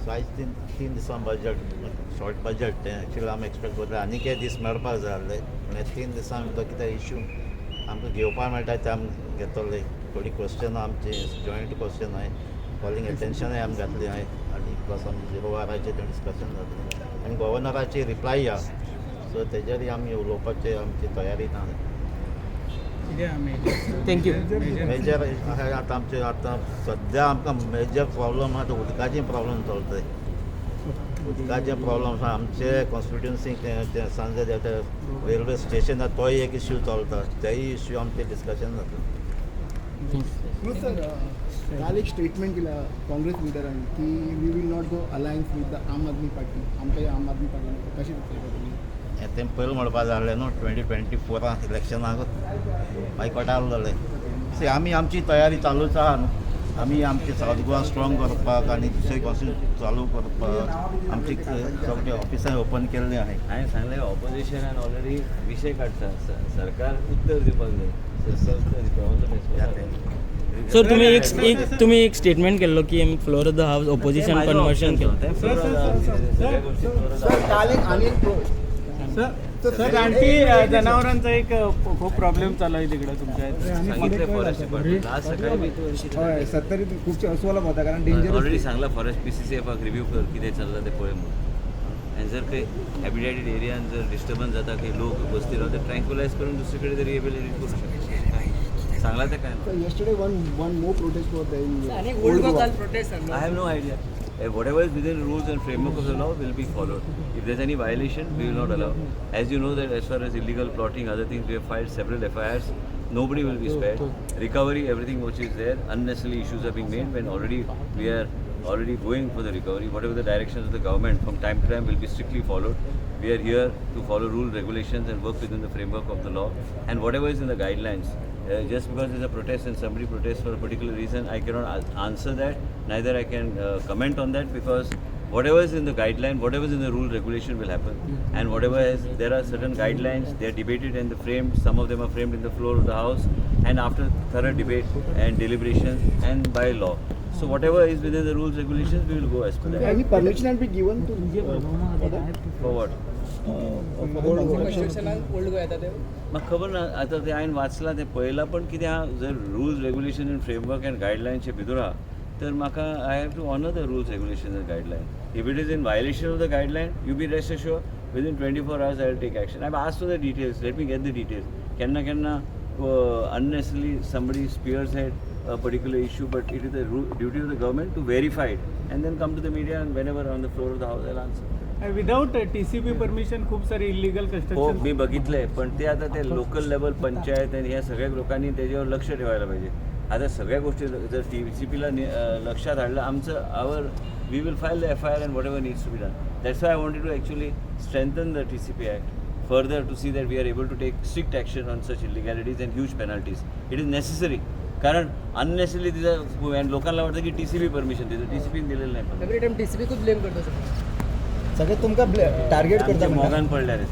कांयच तीन दिसां बजट शॉर्ट बजट तें एक्चुअली आमी एक्सपेक्ट करता आनी कितें दीस मेळपाक जाय आहले पूण हे 3 दिसां भितर कितें इश्यू आमकां घेवपाक मेळटा ते आमी घेतले थोडी क्वेश्चनां आमची जॉयंट क्वेश्चन आहाय कॉलिंग एटेन्शनूय आमी घातली आहाय आनी प्लस आमी 0 वराचेर तें डिस्कशन जातलें आनी गव्हर्नराची रिप्लाय आहा सो तेजेरय आमी उलोवपाची आमची तयारीत आहा थँक्यू. मेजर आतां आमचे आतां सद्या आमकां मेजर प्रॉब्लम आहा तो उदकाचे प्रॉब्लम चलताय उदकाचे प्रॉब्लम आमचे कॉन्स्टिट्युन्सीक ते सांजे ते रेल्वे स्टेशन तोय एक इश्यू चलता तेय इश्यू आमचे डिस्कशन जाता. सर काल एक स्टेटमेंट केला काँग्रेस लिडरांनी की we will not go alliance with the Aam Aadmi party आमकां आम आदमी पार्टी कशें दिसता तुमी हें तें पयलीं म्हणपा जाय आहलें न्हू 2024 इलेक्शनाक बायकॉट आसलें सी आमी आमची तयारी चालूच आहा न्हू आमी आमची सावथ गोवा स्ट्रॉंग करपाक आनी दुसरे कॉन्स्टिट्यूशन चालू करपाक आमची सगळी ऑफिसां ओपन केल्ली आहाय. हांवें सांगलें ऑपोजिशनान ऑलरेडी विशय काडटा सरकार उत्तर दिवपाक जाय सर तुम्ही एक स्टेटमेंट केल्लो की आमी floor of the house opposition conversion केलं. सर काल एक आणि एक सर आणखी जनावरांचा एक खूप प्रॉब्लेम चालू आहे तिकडे तुमच्या सांगितलं फॉरेस्ट डिपार्टमेंट आज सकाळी मी हय सत्तरी खूपशे अस्वल वता कारण डेंजर ऑलरेडी सांगला फॉरेस्ट PCCFाक रिव्ह्यू कर कितें चल्लां तें पळय म्हणून आनी जर खंय हॅबिटेटेड एरियान जर डिस्टर्बन्स जाता खंय लोक बसतील ते ट्रँक्युलायज करून दुसरे कडेन तरी रिहेबिलिटेट करू शकता सांगला ते काय yesterday one more protest was there in Old Goa. I have no idea. Whatever is within rules and framework of the law will be followed. If there's any violation, we will not allow. As you know that as far as illegal plotting, other things, we have filed several FIRs. Nobody will be spared. Recovery, everything which is there, unnecessary issues are being made when already we are already going for the recovery. Whatever the directions of the government from time to time will be strictly followed. We are here to follow rule, regulations and work within the framework of the law. And whatever is in the guidelines, just because there's a protest and somebody protests for a particular reason, I cannot answer that. Neither I can comment on that because whatever is in the guideline, whatever is in the rule, regulation will happen. And whatever is, there are certain guidelines, they are debated and framed. Some of them are framed in the floor of the house and after thorough debate and deliberations and by law. So whatever is within the rules, regulations, we will go as per that. Any permission has been given to For what? म्हाका खबर ना आतां तें हांवें वाचलां तें पळयलां पण कितें आहा जर rules regulation in framework and गायडलायन्सचे भितर आहा तर म्हाका I have to honour the rules regulation and guideline if it is in violation of the guideline you be rest assure within 24 hours I will take action I ask for the details let me get the details केन्ना केन्ना unnecessarily somebody spearhead a particular issue but it is the duty of the government to verify it and then come to the media and whenever on the floor of the house I'll answer. Without TCP permission खूप सारे illegal हो construction मी बघितलंय पण ते आता ते local level panchayat आणि ह्या सगळ्या लोकांनी त्याच्यावर लक्ष ठेवायला पाहिजे. आता सगळ्या गोष्टी जर TCPला लक्षात आणलं आमचं we will file the FIR and whatever needs to be done. That's why I wanted to actually strengthen the TCP Act further to see that we are able to take strict action on such illegalities and huge penalties. It is necessary. कारण unnecessary तिथं लोकांना वाटतं की TCP permission देतो TCP दिलेलं नाही. Every time TCP खूप blame करतो सर. सगळे तुमका टार्गेट करता मोगान पडल्या रे